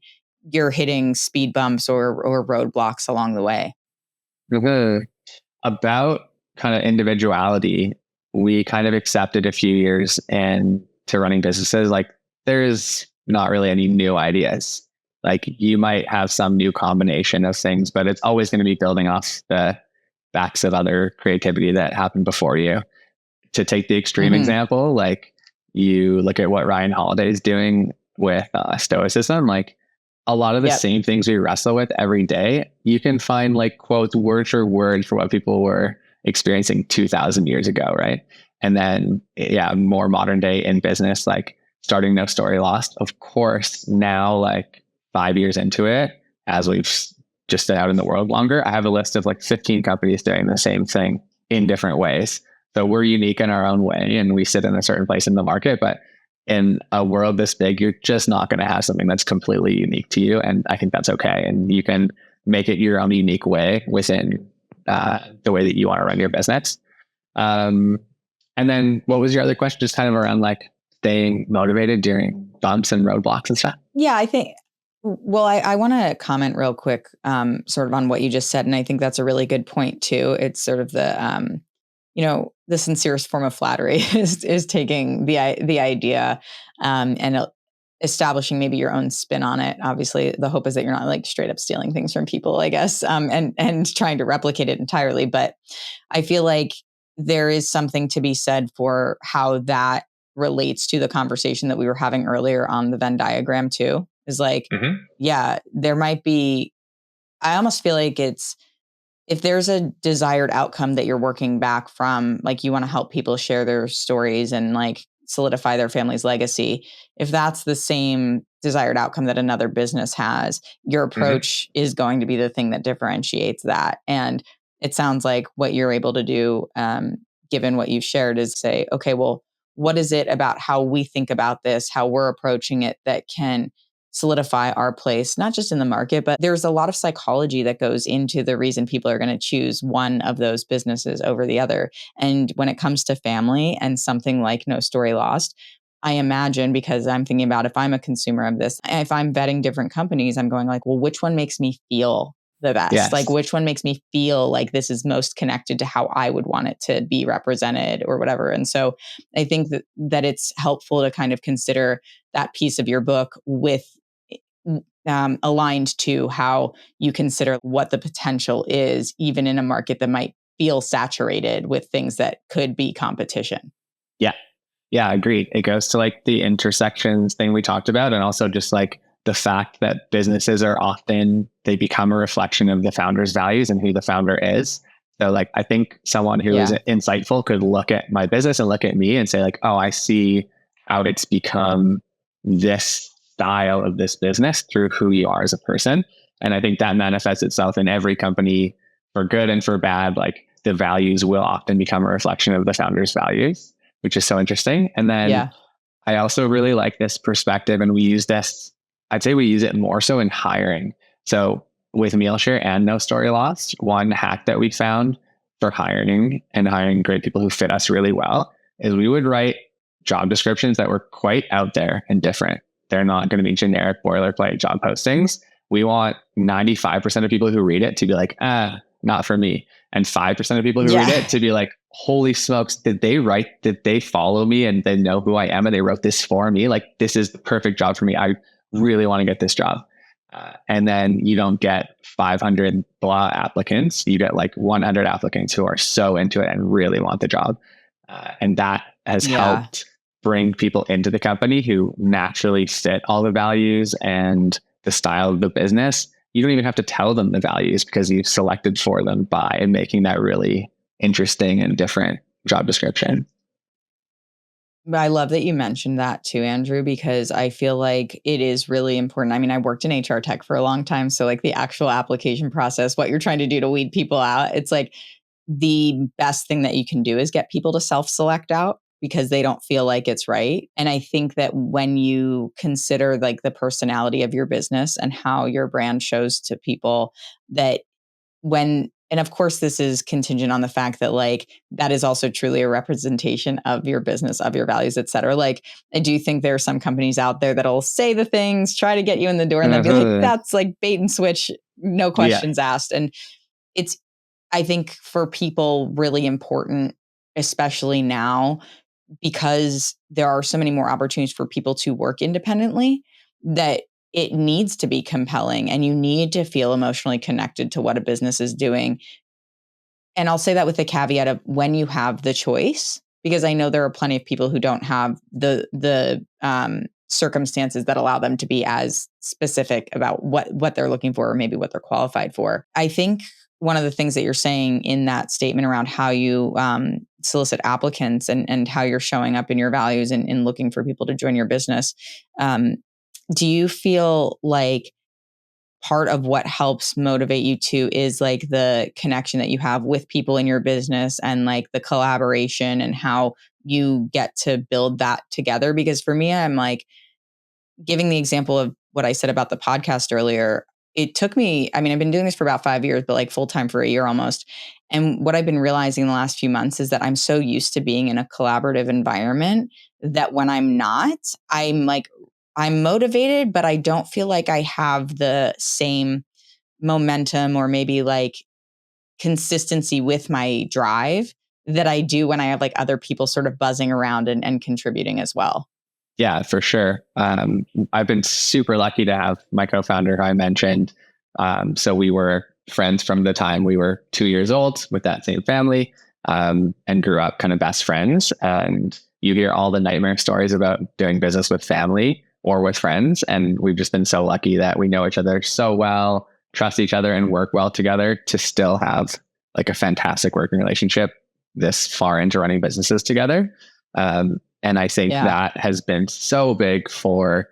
you're hitting speed bumps or roadblocks along the way? Mm-hmm. About kind of individuality, we kind of accepted a few years into running businesses. Like there's not really any new ideas. Like you might have some new combination of things, but it's always going to be building off the backs of other creativity that happened before you. To take the extreme example, like you look at what Ryan Holiday is doing with stoicism, like a lot of the same things we wrestle with every day, you can find like quotes word for word for what people were experiencing 2000 years ago. Right. And then, more modern day in business, like starting No Story Lost. Of course, now like 5 years into it, as we've just stayed out in the world longer, I have a list of like 15 companies doing the same thing in different ways. So we're unique in our own way and we sit in a certain place in the market, but in a world this big, you're just not going to have something that's completely unique to you. And I think that's okay. And you can make it your own unique way within the way that you want to run your business. And then what was your other question? Just kind of around like staying motivated during bumps and roadblocks and stuff? Yeah, I think, well, I want to comment real quick, sort of on what you just said. And I think that's a really good point too. It's sort of the, the sincerest form of flattery is taking the idea and establishing maybe your own spin on it. Obviously, the hope is that you're not like straight up stealing things from people, I guess, and trying to replicate it entirely. But I feel like there is something to be said for how that relates to the conversation that we were having earlier on the Venn diagram too. Is like, there might be, I almost feel like it's, if there's a desired outcome that you're working back from, like you want to help people share their stories and like solidify their family's legacy. If that's the same desired outcome that another business has, your approach is going to be the thing that differentiates that. And it sounds like what you're able to do, given what you've shared, is say, okay, well, what is it about how we think about this, how we're approaching it that can solidify our place, not just in the market, but there's a lot of psychology that goes into the reason people are going to choose one of those businesses over the other. And when it comes to family and something like No Story Lost, I imagine, because I'm thinking about if I'm a consumer of this, if I'm vetting different companies, I'm going like, well, which one makes me feel the best? Yes. Like which one makes me feel like this is most connected to how I would want it to be represented or whatever. And so I think that it's helpful to kind of consider that piece of your book with aligned to how you consider what the potential is, even in a market that might feel saturated with things that could be competition. Yeah, agreed. It goes to like the intersections thing we talked about, and also just like the fact that businesses are often, they become a reflection of the founder's values and who the founder is. So like, I think someone who is insightful could look at my business and look at me and say like, oh, I see how it's become this style of this business through who you are as a person. And I think that manifests itself in every company for good and for bad. Like the values will often become a reflection of the founder's values, which is so interesting. And then I also really like this perspective, and we use this, I'd say we use it more so in hiring. So with MealShare and No Story Lost, one hack that we found for hiring great people who fit us really well is we would write job descriptions that were quite out there and different. They're not going to be generic boilerplate job postings. We want 95% of people who read it to be like, not for me. And 5% of people who read it to be like, holy smokes, did they follow me and they know who I am and they wrote this for me? Like, this is the perfect job for me. I really want to get this job. And then you don't get 500 blah applicants. You get like 100 applicants who are so into it and really want the job. And that has helped bring people into the company who naturally fit all the values and the style of the business. You don't even have to tell them the values because you've selected for them by making that really interesting and different job description. But I love that you mentioned that too, Andrew, because I feel like it is really important. I mean, I worked in HR tech for a long time. So like the actual application process, what you're trying to do to weed people out, it's like the best thing that you can do is get people to self-select out because they don't feel like it's right. And I think that when you consider like the personality of your business and how your brand shows to people, that and of course, this is contingent on the fact that like that is also truly a representation of your business, of your values, et cetera. Like, I do think there are some companies out there that'll say the things, try to get you in the door, and then be like, that's like bait and switch, no questions asked. And it's, I think for people really important, especially now, because there are so many more opportunities for people to work independently, that it needs to be compelling and you need to feel emotionally connected to what a business is doing. And I'll say that with the caveat of when you have the choice, because I know there are plenty of people who don't have the circumstances that allow them to be as specific about what they're looking for or maybe what they're qualified for. I think one of the things that you're saying in that statement around how you solicit applicants and how you're showing up in your values and looking for people to join your business, do you feel like part of what helps motivate you too is like the connection that you have with people in your business and like the collaboration and how you get to build that together? Because for me, I'm like, giving the example of what I said about the podcast earlier, it took me, I mean, I've been doing this for about 5 years, but like full time for a year almost. And what I've been realizing in the last few months is that I'm so used to being in a collaborative environment that when I'm not, I'm motivated, but I don't feel like I have the same momentum or maybe like consistency with my drive that I do when I have like other people sort of buzzing around and contributing as well. Yeah, for sure. I've been super lucky to have my co-founder who I mentioned. So we were friends from the time we were 2 years old with that same family, and grew up kind of best friends. And you hear all the nightmare stories about doing business with family or with friends. And we've just been so lucky that we know each other so well, trust each other, and work well together to still have like a fantastic working relationship this far into running businesses together. And I think that has been so big for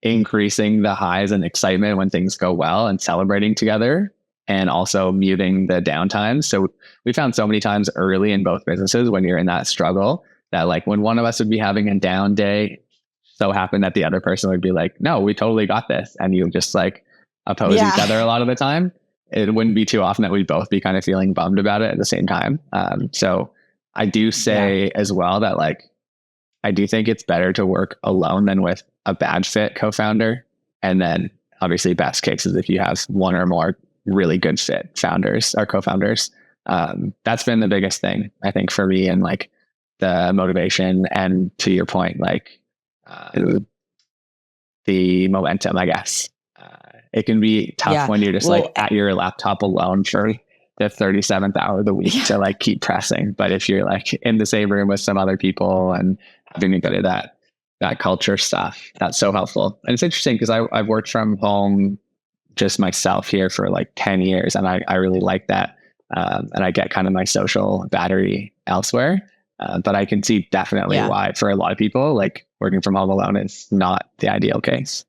increasing the highs and excitement when things go well and celebrating together, and also muting the downtime. So we found so many times early in both businesses when you're in that struggle that like when one of us would be having a down day, so happened that the other person would be like, no, we totally got this. And you just like oppose each other a lot of the time. It wouldn't be too often that we'd both be kind of feeling bummed about it at the same time. So I do say as well that like, I do think it's better to work alone than with a bad fit co-founder. And then obviously best case is if you have one or more really good fit founders or co-founders. That's been the biggest thing, I think, for me, and like the motivation and, to your point, like the momentum, I guess. It can be tough when you're just like at your laptop alone for the 37th hour of the week to like keep pressing. But if you're like in the same room with some other people and having to go to that culture stuff, that's so helpful. And it's interesting because I've worked from home just myself here for like 10 years. And I really like that. And I get kind of my social battery elsewhere. But I can see definitely why for a lot of people, like working from home alone is not the ideal case.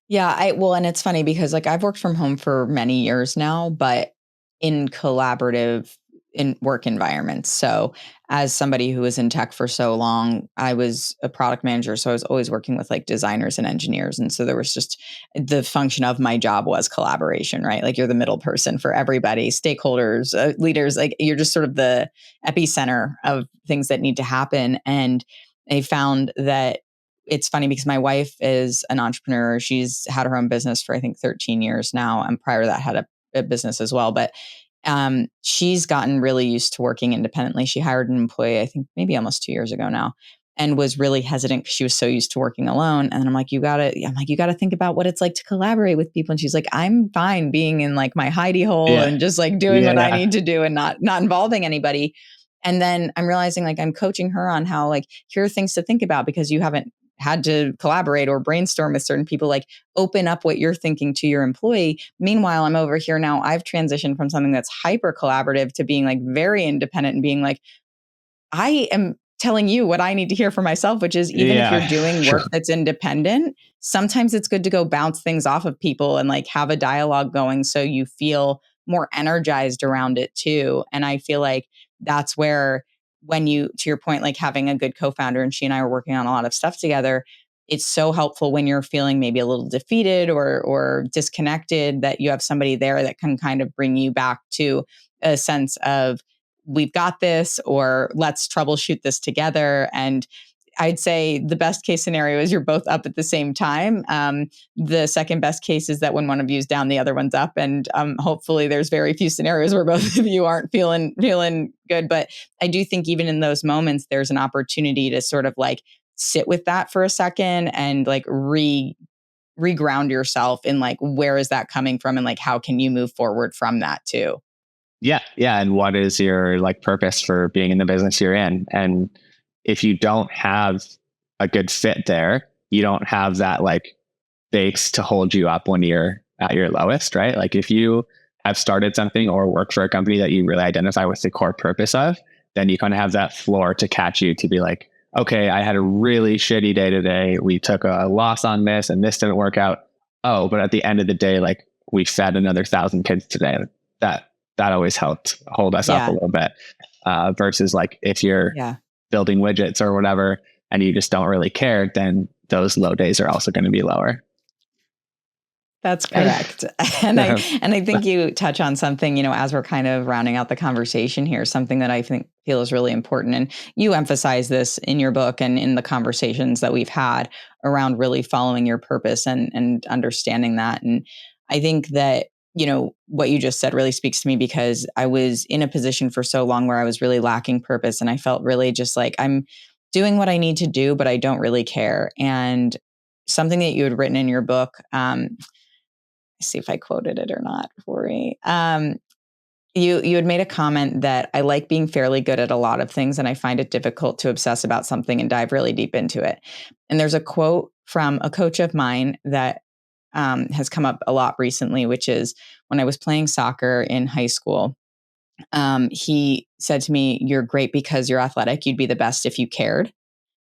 Yeah, and it's funny because like I've worked from home for many years now, but in collaborative in work environments. So as somebody who was in tech for so long, I was a product manager. So I was always working with like designers and engineers. And so there was just the function of my job was collaboration, right? Like you're the middle person for everybody, stakeholders, leaders, like you're just sort of the epicenter of things that need to happen. And I found that it's funny because my wife is an entrepreneur. She's had her own business for, I think, 13 years now. And prior to that, had a business as well. But she's gotten really used to working independently. She hired an employee, I think maybe almost 2 years ago now, and was really hesitant because she was so used to working alone. And then I'm like, you gotta think about what it's like to collaborate with people. And she's like, I'm fine being in like my hidey hole and just like doing what I need to do and not involving anybody. And then I'm realizing like I'm coaching her on how like, here are things to think about because you haven't had to collaborate or brainstorm with certain people, like open up what you're thinking to your employee. Meanwhile, I'm over here now, I've transitioned from something that's hyper collaborative to being like very independent and being like, I am telling you what I need to hear for myself, which is even if you're doing work that's independent, sometimes it's good to go bounce things off of people and like have a dialogue going so you feel more energized around it too. And I feel like that's where, when you, to your point, like having a good co-founder, and she and I are working on a lot of stuff together, it's so helpful when you're feeling maybe a little defeated or disconnected, that you have somebody there that can kind of bring you back to a sense of, we've got this, or let's troubleshoot this together. And I'd say the best case scenario is you're both up at the same time. The second best case is that when one of you is down, the other one's up. And hopefully there's very few scenarios where both of you aren't feeling good. But I do think even in those moments, there's an opportunity to sort of like sit with that for a second and like reground yourself in like, where is that coming from? And like, how can you move forward from that too? Yeah. Yeah. And what is your like purpose for being in the business you're in? And if you don't have a good fit there, you don't have that like base to hold you up when you're at your lowest, right? Like if you have started something or work for a company that you really identify with the core purpose of, then you kind of have that floor to catch you to be like, okay, I had a really shitty day today. We took a loss on this and this didn't work out. Oh, but at the end of the day, like we fed another 1,000 kids today. That always helped hold us up a little bit. Versus like if you're building widgets or whatever, and you just don't really care, then those low days are also going to be lower. That's correct. And I think you touch on something, you know, as we're kind of rounding out the conversation here, something that I think feel is really important. And you emphasize this in your book and in the conversations that we've had around really following your purpose and understanding that. And I think that, you know, what you just said really speaks to me because I was in a position for so long where I was really lacking purpose. And I felt really just like I'm doing what I need to do, but I don't really care. And something that you had written in your book, see if I quoted it or not, Rory. You had made a comment that I like being fairly good at a lot of things, and I find it difficult to obsess about something and dive really deep into it. And there's a quote from a coach of mine that has come up a lot recently, which is when I was playing soccer in high school. He said to me, "You're great because you're athletic. You'd be the best if you cared."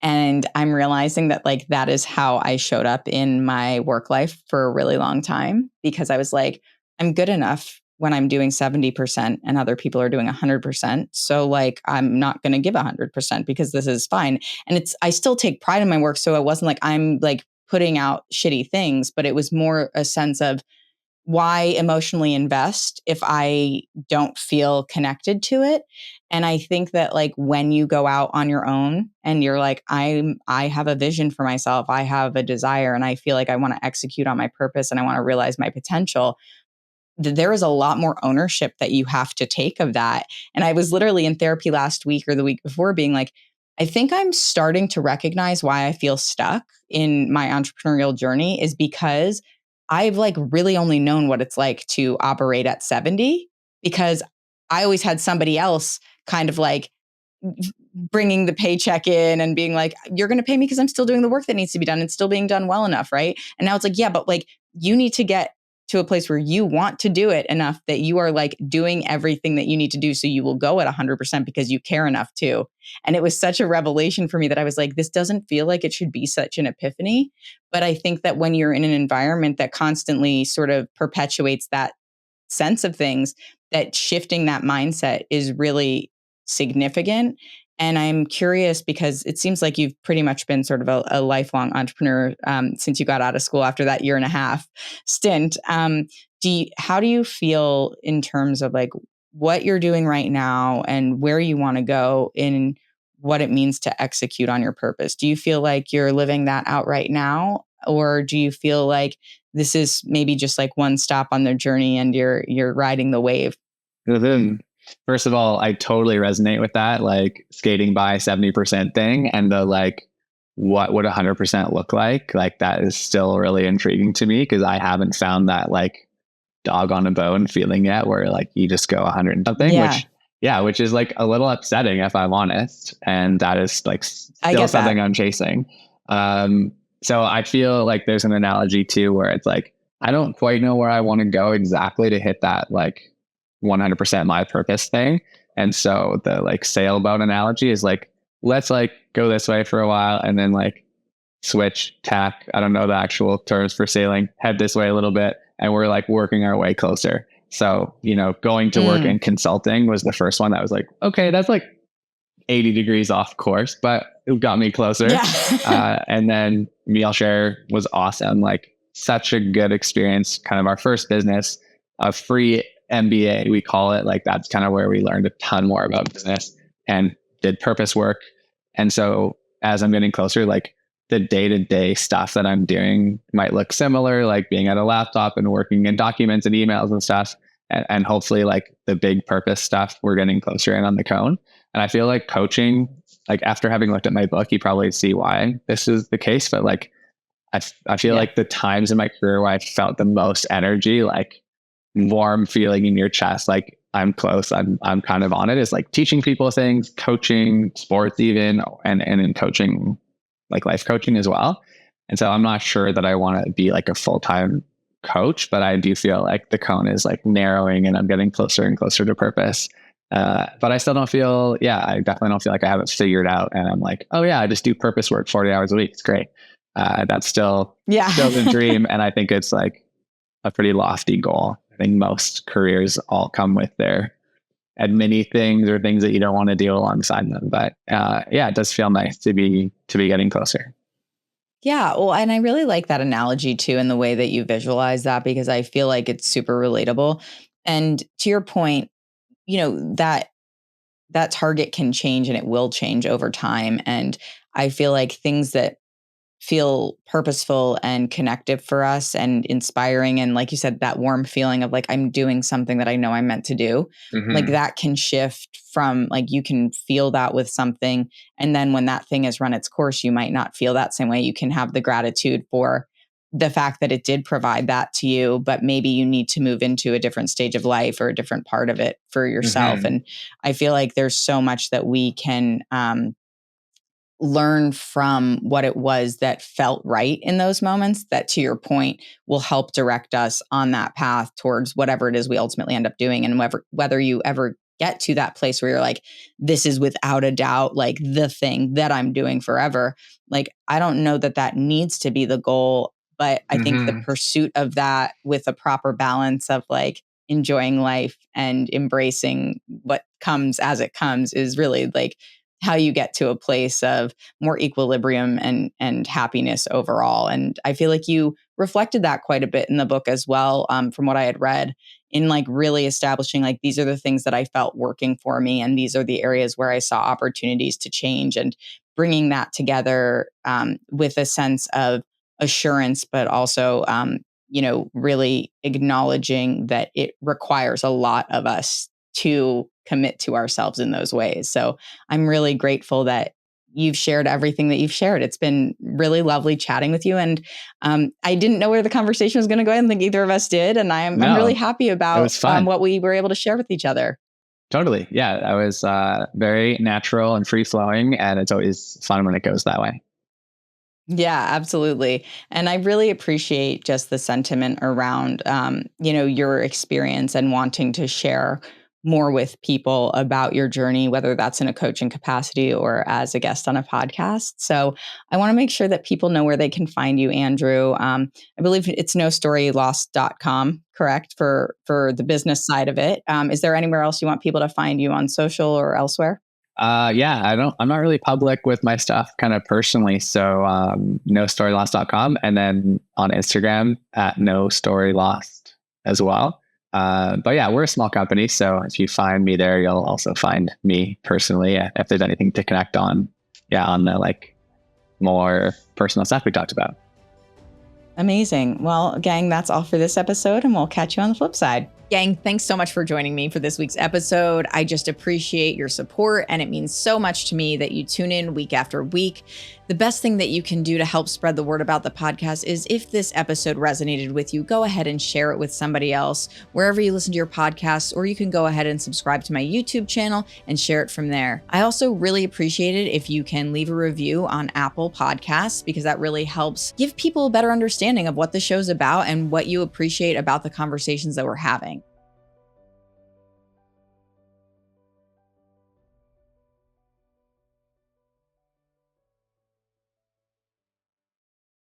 And I'm realizing that like that is how I showed up in my work life for a really long time, because I was like, I'm good enough when I'm doing 70% and other people are doing 100%. So like, I'm not going to give 100% because this is fine. And I still take pride in my work. So it wasn't like I'm like putting out shitty things, but it was more a sense of, why emotionally invest if I don't feel connected to it? And I think that like when you go out on your own and you're like, I have a vision for myself, I have a desire, and I feel like I want to execute on my purpose and I want to realize my potential, there is a lot more ownership that you have to take of that. And I was literally in therapy last week or the week before being like, I think I'm starting to recognize why I feel stuck in my entrepreneurial journey is because I've like really only known what it's like to operate at 70, because I always had somebody else kind of like bringing the paycheck in and being like, you're going to pay me because I'm still doing the work that needs to be done and still being done well enough. Right. And now it's like, yeah, but like you need to get to a place where you want to do it enough that you are like doing everything that you need to do. So you will go at 100% because you care enough to. And it was such a revelation for me that I was like, this doesn't feel like it should be such an epiphany. But I think that when you're in an environment that constantly sort of perpetuates that sense of things, that shifting that mindset is really significant. And I'm curious because it seems like you've pretty much been sort of a lifelong entrepreneur since you got out of school after that year and a half stint. How do you feel in terms of like what you're doing right now and where you want to go in what it means to execute on your purpose? Do you feel like you're living that out right now? Or do you feel like this is maybe just like one stop on the journey and you're riding the wave? Then, first of all, I totally resonate with that, like skating by 70% thing, and the like, what would 100% look like? Like that is still really intriguing to me because I haven't found that like dog on a bone feeling yet, where like you just go 100 and something, Yeah, which is like a little upsetting if I'm honest, and that is like I still get something that. I'm chasing. So I feel like there's an analogy too where it's like I don't quite know where I want to go exactly to hit that like 100% my purpose thing. And so the like sailboat analogy is like, let's like go this way for a while and then like switch tack. I don't know the actual terms for sailing, head this way a little bit. And we're like working our way closer. So, going to work Mm, in consulting was the first one that was like, okay, that's like 80 degrees off course, but it got me closer. yeah. And then meal share was awesome. Like such a good experience. Kind of our first business, a free MBA, we call it. Like that's kind of where we learned a ton more about business and did purpose work. And so as I'm getting closer, like the day-to-day stuff that I'm doing might look similar, like being at a laptop and working in documents and emails and stuff. And hopefully like the big purpose stuff, we're getting closer in on the cone. And I feel like coaching, like after having looked at my book, you probably see why this is the case. But like, I feel Yeah. like the times in my career where I felt the most energy, like warm feeling in your chest, like I'm close, I'm kind of on it, is like teaching people things, coaching sports even, and in coaching, like life coaching as well. And so I'm not sure that I want to be like a full-time coach, but I do feel like the cone is like narrowing and I'm getting closer and closer to purpose. But I still don't feel, I definitely don't feel like I have it figured out. And I'm like, oh yeah, I just do purpose work 40 hours a week. It's great. That's Yeah. still the dream. And I think it's like a pretty lofty goal. I think most careers all come with their admin things or things that you don't want to do alongside them. But it does feel nice to be getting closer. Yeah. Well, and I really like that analogy too, in the way that you visualize that, because I feel like it's super relatable. And to your point, that target can change and it will change over time. And I feel like things that feel purposeful and connective for us and inspiring, and like you said, that warm feeling of like I'm doing something that I know I'm meant to do, like Mm-hmm. that can shift from like you can feel that with something, and then when that thing has run its course you might not feel that same way. You can have the gratitude for the fact that it did provide that to you, but maybe you need to move into a different stage of life or a different part of it for yourself. Mm-hmm. And I feel like there's so much that we can learn from what it was that felt right in those moments, that to your point will help direct us on that path towards whatever it is we ultimately end up doing. And whether you ever get to that place where you're like, this is without a doubt like the thing that I'm doing forever, like I don't know that that needs to be the goal, but I think the Mm-hmm. pursuit of that with a proper balance of like enjoying life and embracing what comes as it comes is really like how you get to a place of more equilibrium and happiness overall. And I feel like you reflected that quite a bit in the book as well, from what I had read, in like really establishing like these are the things that I felt working for me, and these are the areas where I saw opportunities to change, and bringing that together with a sense of assurance, but also really acknowledging that it requires a lot of us to commit to ourselves in those ways. So I'm really grateful that you've shared everything that you've shared. It's been really lovely chatting with you. And I didn't know where the conversation was going to go. I don't think either of us did. And I'm really No, happy it about was fun. what we were able to share with each other. Totally. Yeah, that was very natural and free flowing. And it's always fun when it goes that way. Yeah, absolutely. And I really appreciate just the sentiment around, your experience and wanting to share more with people about your journey, whether that's in a coaching capacity or as a guest on a podcast. So I want to make sure that people know where they can find you, Andrew. I believe it's nostorylost.com, correct, for the business side of it. Is there anywhere else you want people to find you on social or elsewhere? Yeah, I'm not really public with my stuff kind of personally. So, nostorylost.com, and then on Instagram at nostorylost as well. But yeah, we're a small company. So if you find me there, you'll also find me personally if there's anything to connect on. Yeah. On the like more personal stuff we talked about. Amazing. Well, gang, that's all for this episode, and we'll catch you on the flip side. Gang, thanks so much for joining me for this week's episode. I just appreciate your support, and it means so much to me that you tune in week after week. The best thing that you can do to help spread the word about the podcast is if this episode resonated with you, go ahead and share it with somebody else, wherever you listen to your podcasts, or you can go ahead and subscribe to my YouTube channel and share it from there. I also really appreciate it if you can leave a review on Apple Podcasts, because that really helps give people a better understanding of what the show's about and what you appreciate about the conversations that we're having.